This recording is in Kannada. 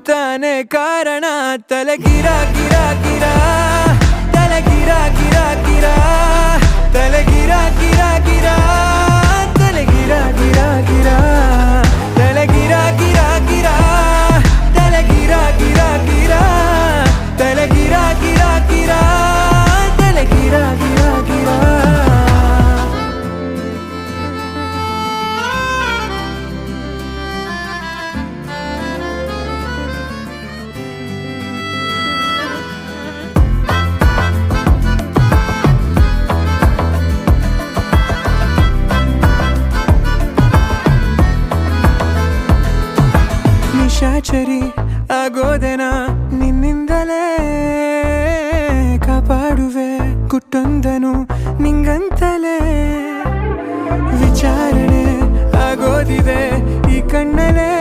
ತಾನೇ ಕಾರಣ ತಲೆ ಗಿರ ಗಿರ ಗಿರ ತಲೆ ಗಿರ ಗಿರ ಗಿರ ತಲೆ ಗಿರ ಗಿರ ಗಿರ ತಲೆ ಗಿರ ಗಿರ ಗಿರ ತಲೆ ಗಿರ ಗಿರ ಗಿರ ತಲೆ ಗಿರ ಗಿರ ಗಿರ ತಲೆ ಗಿರ ಗಿರ ಗಿರ ತಲೆ ಗಿರ ಗಿರ ಗಿರ ನಿಶಾಚರಿ ಆಗೋದೆನ ನಿನ್ನಿಂದಲೇ ಕಾಪಾಡುವೆ ಗುಟ್ಟೊಂದನು ನಿಂಗಂತಲೇ ವಿಚಾರಣೆ ಆಗೋದಿದೆ ಈ ಕಣ್ಣಲೇ